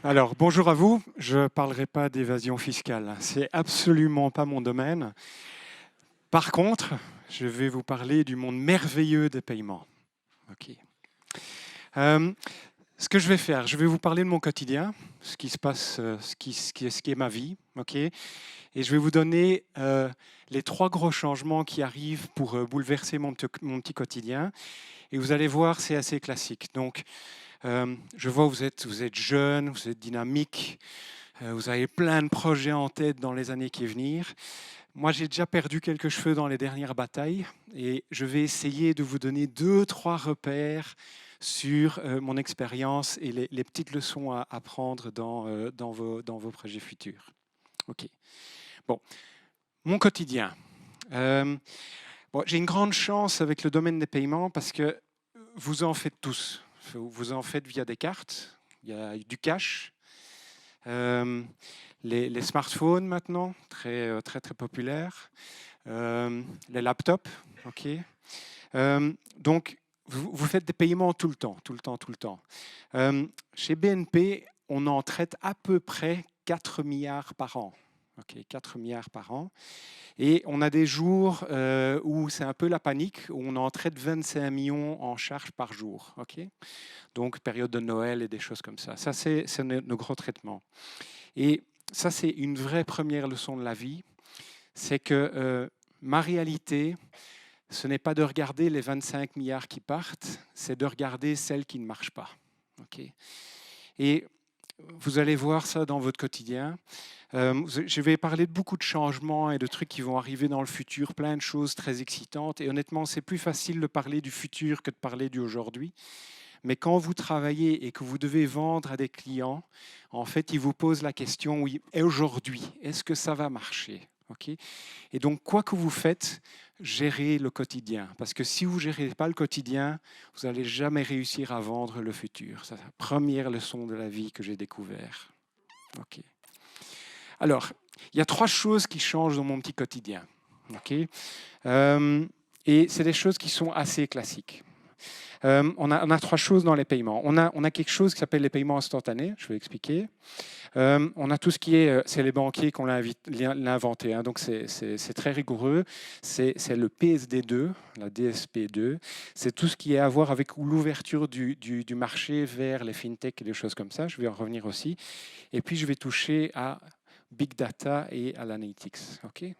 Alors, bonjour à vous. Je ne parlerai pas d'évasion fiscale. C'est absolument pas mon domaine. Par contre, je vais vous parler du monde merveilleux des paiements. Ok. Euh, Ce que je vais faire, je vais vous parler de mon quotidien, ce qui se passe, ce qui est ma vie. Ok. Et je vais vous donner les trois gros changements qui arrivent pour bouleverser mon petit quotidien. Et vous allez voir, c'est assez classique. Donc, je vois vous êtes jeune, vous êtes dynamique. Vous avez plein de projets en tête dans les années qui viennent. Moi, j'ai déjà perdu quelques cheveux dans les dernières batailles et je vais essayer de vous donner deux, trois repères sur mon expérience et les petites leçons à apprendre dans vos projets futurs. OK. Bon, mon quotidien. Euh, bon, j'ai une grande chance avec le domaine des paiements parce que vous en faites tous. Vous en faites via des cartes, il y a du cash. Euh, les smartphones maintenant, très populaires. Les laptops, ok. Donc, vous faites des paiements tout le temps, tout le temps, tout le temps. Chez BNP, on en traite à peu près 4 milliards par an. Ok, 4 milliards par an. Et on a des jours où c'est un peu la panique, où on en traite 25 millions en charge par jour. Ok. Donc, période de Noël et des choses comme ça. Ça, c'est nos gros traitements. Et ça, c'est une vraie première leçon de la vie. C'est que ma réalité, ce n'est pas de regarder les 25 milliards qui partent, c'est de regarder celles qui ne marchent pas. Okay. Et vous allez voir ça dans votre quotidien. Je vais parler de beaucoup de changements et de trucs qui vont arriver dans le futur, plein de choses très excitantes. Et honnêtement, c'est plus facile de parler du futur que de parler du aujourd'hui. Mais quand vous travaillez et que vous devez vendre à des clients, en fait, ils vous posent la question, oui, et aujourd'hui, est-ce que ça va marcher? Okay. Et donc, quoi que vous faites, gérez le quotidien. Parce que si vous ne gérez pas le quotidien, vous n'allez jamais réussir à vendre le futur. C'est la première leçon de la vie que j'ai découvert. Okay. Alors, il y a trois choses qui changent dans mon petit quotidien. Okay. Et c'est des choses qui sont assez classiques. On a trois choses dans les paiements. On a quelque chose qui s'appelle les paiements instantanés, je vais expliquer. On a tout ce qui est, c'est les banquiers qui ont inventé, hein, donc c'est très rigoureux. C'est le PSD2, la DSP2. C'est tout ce qui est à voir avec l'ouverture du marché vers les fintech et des choses comme ça. Je vais en revenir aussi. Et puis, je vais toucher à Big Data et à l'analytics. Okay.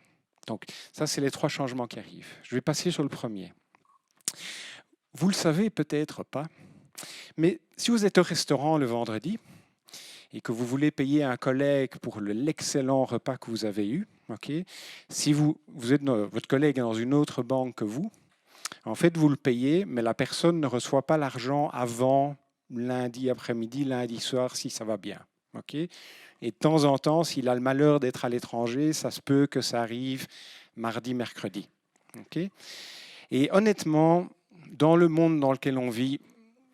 Donc, ça, c'est les trois changements qui arrivent. Je vais passer sur le premier. Vous le savez peut-être pas, mais si vous êtes au restaurant le vendredi et que vous voulez payer un collègue pour l'excellent repas que vous avez eu, okay, si votre collègue est dans une autre banque que vous, en fait, vous le payez, mais la personne ne reçoit pas l'argent avant lundi après-midi, lundi soir, si ça va bien. Okay. Et de temps en temps, s'il a le malheur d'être à l'étranger, ça se peut que ça arrive mardi, mercredi. Okay. Et honnêtement, dans le monde dans lequel on vit,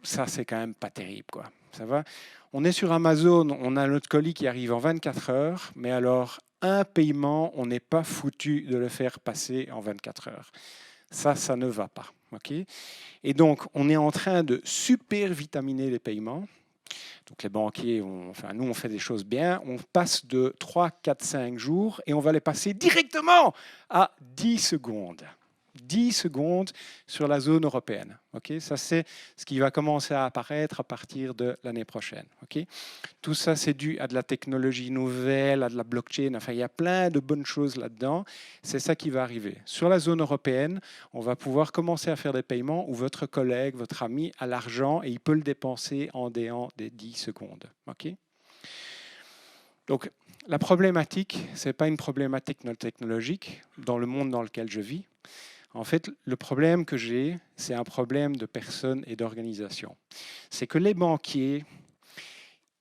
ça, c'est quand même pas terrible, quoi. Ça va? On est sur Amazon, on a notre colis qui arrive en 24 heures, mais alors, un paiement, on n'est pas foutu de le faire passer en 24 heures. Ça ne va pas. Okay. Et donc, on est en train de super vitaminer les paiements. Donc, les banquiers, nous, on fait des choses bien. On passe de 3, 4, 5 jours et on va les passer directement à 10 secondes. 10 secondes sur la zone européenne. Okay. Ça, c'est ce qui va commencer à apparaître à partir de l'année prochaine. Okay. Tout ça, c'est dû à de la technologie nouvelle, à de la blockchain. Enfin, il y a plein de bonnes choses là-dedans. C'est ça qui va arriver. Sur la zone européenne, on va pouvoir commencer à faire des paiements où votre collègue, votre ami a l'argent et il peut le dépenser en déant des 10 secondes. Okay. Donc, la problématique, ce n'est pas une problématique technologique dans le monde dans lequel je vis. En fait, le problème que j'ai, c'est un problème de personnes et d'organisation. C'est que les banquiers,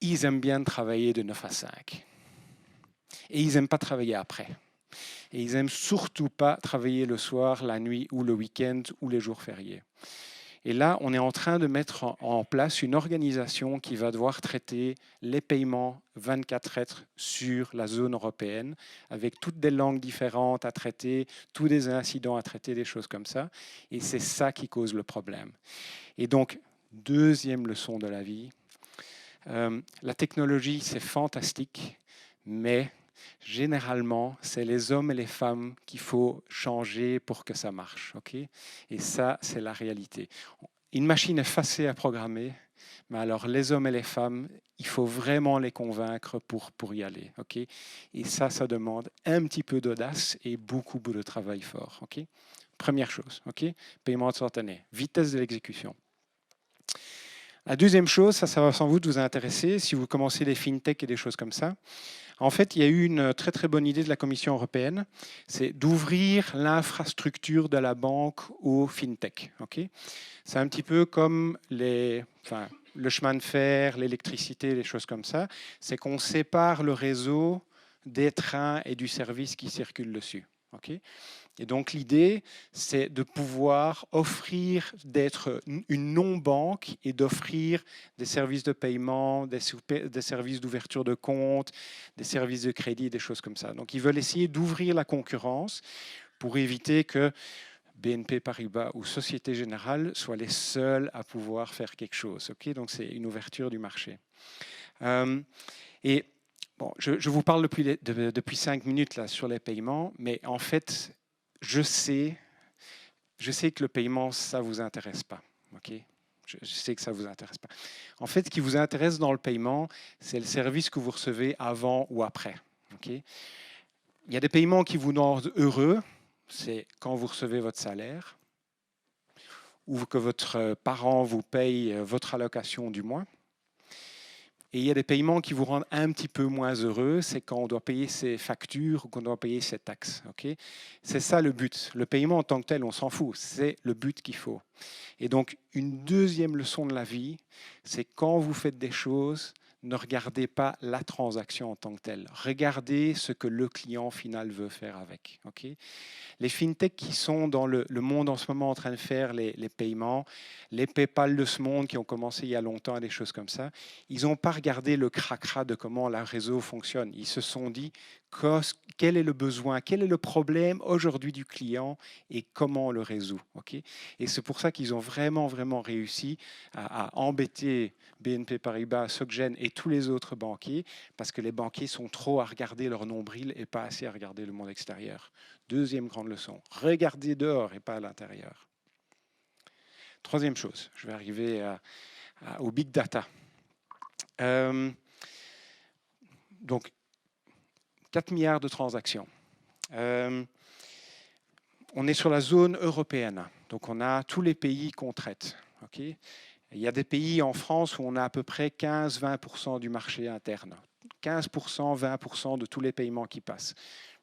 ils aiment bien travailler de 9 à 5. Et ils n'aiment pas travailler après. Et ils n'aiment surtout pas travailler le soir, la nuit ou le week-end ou les jours fériés. Et là, on est en train de mettre en place une organisation qui va devoir traiter les paiements 24/7 sur la zone européenne, avec toutes des langues différentes à traiter, tous des incidents à traiter, des choses comme ça. Et c'est ça qui cause le problème. Et donc, deuxième leçon de la vie, La technologie, c'est fantastique, mais généralement, c'est les hommes et les femmes qu'il faut changer pour que ça marche. Okay, et ça, c'est la réalité. Une machine est facile à programmer, mais alors les hommes et les femmes, il faut vraiment les convaincre pour y aller. Okay, et ça demande un petit peu d'audace et beaucoup de travail fort. Okay, première chose, okay, paiement instantané, vitesse de l'exécution. La deuxième chose, ça va sans doute vous intéresser si vous commencez les fintech et des choses comme ça. En fait, il y a eu une très très bonne idée de la Commission européenne, c'est d'ouvrir l'infrastructure de la banque aux fintech. Okay, c'est un petit peu comme le chemin de fer, l'électricité, les choses comme ça. C'est qu'on sépare le réseau des trains et du service qui circulent dessus. Okay, et donc l'idée, c'est de pouvoir offrir, d'être une non-banque et d'offrir des services de paiement, des services d'ouverture de compte, des services de crédit, des choses comme ça. Donc ils veulent essayer d'ouvrir la concurrence pour éviter que BNP Paribas ou Société Générale soient les seuls à pouvoir faire quelque chose. Okay, donc c'est une ouverture du marché. Et bon, je vous parle depuis 5 minutes là, sur les paiements, mais en fait, je sais que le paiement, ça ne vous intéresse pas. Okay, je sais que ça ne vous intéresse pas. En fait, ce qui vous intéresse dans le paiement, c'est le service que vous recevez avant ou après. Okay, il y a des paiements qui vous rendent heureux, c'est quand vous recevez votre salaire ou que votre parent vous paye votre allocation du mois. Et il y a des paiements qui vous rendent un petit peu moins heureux, c'est quand on doit payer ses factures ou qu'on doit payer ses taxes. Okay, c'est ça le but. Le paiement en tant que tel, on s'en fout, c'est le but qu'il faut. Et donc, une deuxième leçon de la vie, c'est quand vous faites des choses, ne regardez pas la transaction en tant que telle. Regardez ce que le client final veut faire avec. Okay, les fintechs qui sont dans le monde en ce moment en train de faire les paiements, les PayPal de ce monde qui ont commencé il y a longtemps et des choses comme ça, ils n'ont pas regardé le cracra de comment le réseau fonctionne. Ils se sont dit quel est le besoin, quel est le problème aujourd'hui du client et comment on le résout. Okay, et c'est pour ça qu'ils ont vraiment, vraiment réussi à embêter BNP Paribas, SocGen et tous les autres banquiers parce que les banquiers sont trop à regarder leur nombril et pas assez à regarder le monde extérieur. Deuxième grande leçon, regardez dehors et pas à l'intérieur. Troisième chose, je vais arriver au big data. Donc, 4 milliards de transactions. On est sur la zone européenne, donc on a tous les pays qu'on traite. Okay, il y a des pays en France où on a à peu près 15-20% du marché interne. 15%, 20% de tous les paiements qui passent.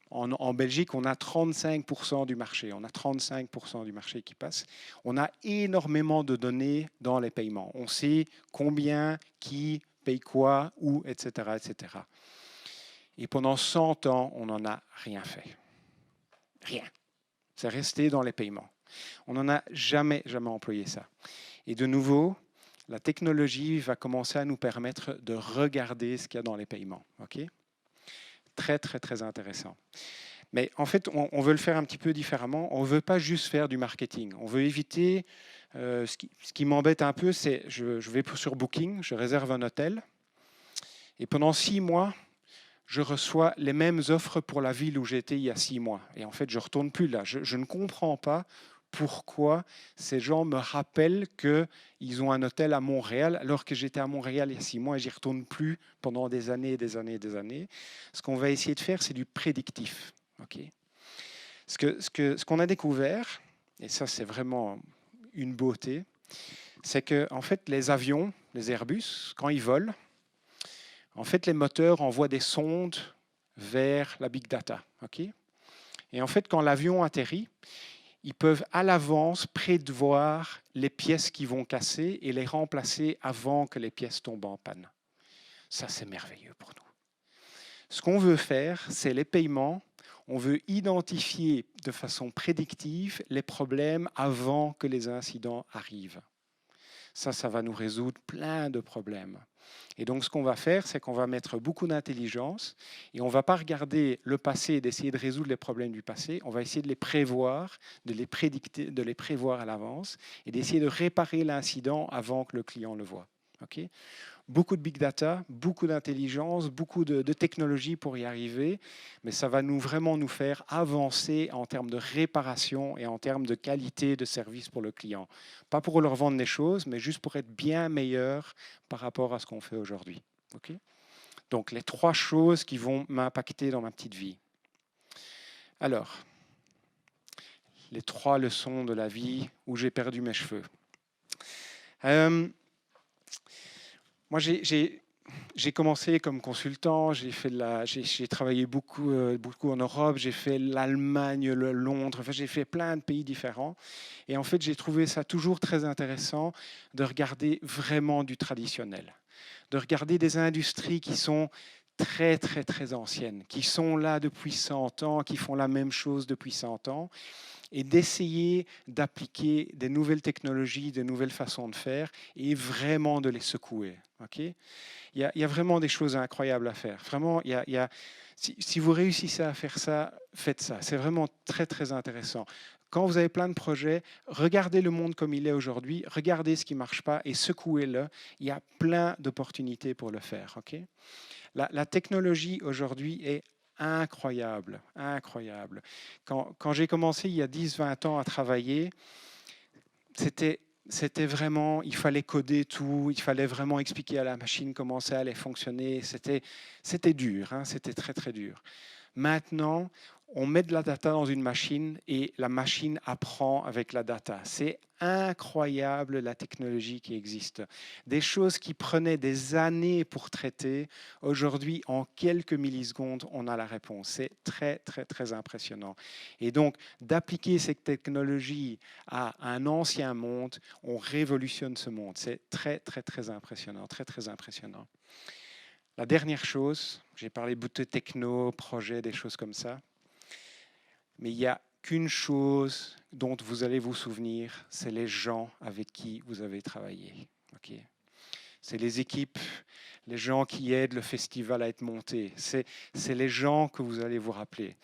En Belgique, on a 35% du marché. On a 35% du marché qui passe. On a énormément de données dans les paiements. On sait combien, qui paye quoi, où, etc., etc. Et pendant 100 ans, on n'en a rien fait. Rien. C'est resté dans les paiements. On n'en a jamais employé ça. Et de nouveau, la technologie va commencer à nous permettre de regarder ce qu'il y a dans les paiements. Okay, très, très, très intéressant. Mais en fait, on veut le faire un petit peu différemment. On ne veut pas juste faire du marketing. On veut éviter... ce qui m'embête un peu, c'est je vais sur Booking, je réserve un hôtel, et pendant 6 mois, je reçois les mêmes offres pour la ville où j'étais il y a 6 mois. Et en fait, je ne retourne plus là. Je ne comprends pas pourquoi ces gens me rappellent qu'ils ont un hôtel à Montréal alors que j'étais à Montréal il y a 6 mois et j'y retourne plus pendant des années et des années et des années. Ce qu'on va essayer de faire, c'est du prédictif. Okay. Ce qu'on a découvert, et ça c'est vraiment une beauté, c'est que en fait, les avions, les Airbus, quand ils volent, en fait, les moteurs envoient des sondes vers la big data. Okay, et en fait, quand l'avion atterrit, ils peuvent à l'avance prévoir les pièces qui vont casser et les remplacer avant que les pièces tombent en panne. Ça, c'est merveilleux pour nous. Ce qu'on veut faire, c'est les paiements. On veut identifier de façon prédictive les problèmes avant que les incidents arrivent. Ça va nous résoudre plein de problèmes. Et donc, ce qu'on va faire, c'est qu'on va mettre beaucoup d'intelligence et on ne va pas regarder le passé et d'essayer de résoudre les problèmes du passé. On va essayer de les prévoir, de les prédicter, de les prévoir à l'avance et d'essayer de réparer l'incident avant que le client le voie. Okay, Beaucoup de big data, beaucoup d'intelligence, beaucoup de technologie pour y arriver, mais ça va vraiment nous faire avancer en termes de réparation et en termes de qualité de service pour le client. Pas pour leur vendre des choses, mais juste pour être bien meilleur par rapport à ce qu'on fait aujourd'hui. OK? Donc les 3 choses qui vont m'impacter dans ma petite vie. Alors, les 3 leçons de la vie où j'ai perdu mes cheveux. Moi, j'ai commencé comme consultant, j'ai travaillé beaucoup, beaucoup en Europe, j'ai fait l'Allemagne, Londres, enfin, j'ai fait plein de pays différents. Et en fait, j'ai trouvé ça toujours très intéressant de regarder vraiment du traditionnel, de regarder des industries qui sont très, très, très anciennes, qui sont là depuis 100 ans, qui font la même chose depuis 100 ans, et d'essayer d'appliquer des nouvelles technologies, des nouvelles façons de faire, et vraiment de les secouer. Okay, il y a vraiment des choses incroyables à faire. Vraiment, si vous réussissez à faire ça, faites ça. C'est vraiment très, très intéressant. Quand vous avez plein de projets, regardez le monde comme il est aujourd'hui, regardez ce qui ne marche pas et secouez-le. Il y a plein d'opportunités pour le faire. Okay, la technologie aujourd'hui est incroyable, incroyable. Quand j'ai commencé il y a 10-20 ans à travailler, c'était vraiment, il fallait coder tout, il fallait vraiment expliquer à la machine comment ça allait fonctionner. C'était dur, hein, c'était très très dur. Maintenant, on met de la data dans une machine et la machine apprend avec la data. C'est incroyable la technologie qui existe. Des choses qui prenaient des années pour traiter, aujourd'hui, en quelques millisecondes, on a la réponse. C'est très, très, très impressionnant. Et donc, d'appliquer cette technologie à un ancien monde, on révolutionne ce monde. C'est très, très, très impressionnant. Très, très impressionnant. La dernière chose, j'ai parlé de techno, projet, des choses comme ça, mais il n'y a qu'une chose dont vous allez vous souvenir, c'est les gens avec qui vous avez travaillé. Okay, c'est les équipes, les gens qui aident le festival à être monté. C'est les gens que vous allez vous rappeler.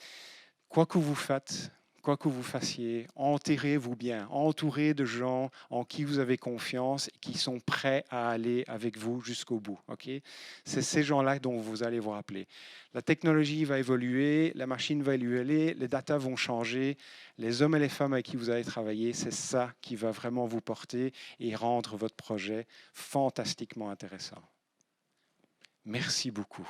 Quoi que vous faites, quoi que vous fassiez, enterrez-vous bien, entourez de gens en qui vous avez confiance et qui sont prêts à aller avec vous jusqu'au bout. Okay, c'est ces gens-là dont vous allez vous rappeler. La technologie va évoluer, la machine va évoluer, les datas vont changer, les hommes et les femmes avec qui vous allez travailler, c'est ça qui va vraiment vous porter et rendre votre projet fantastiquement intéressant. Merci beaucoup.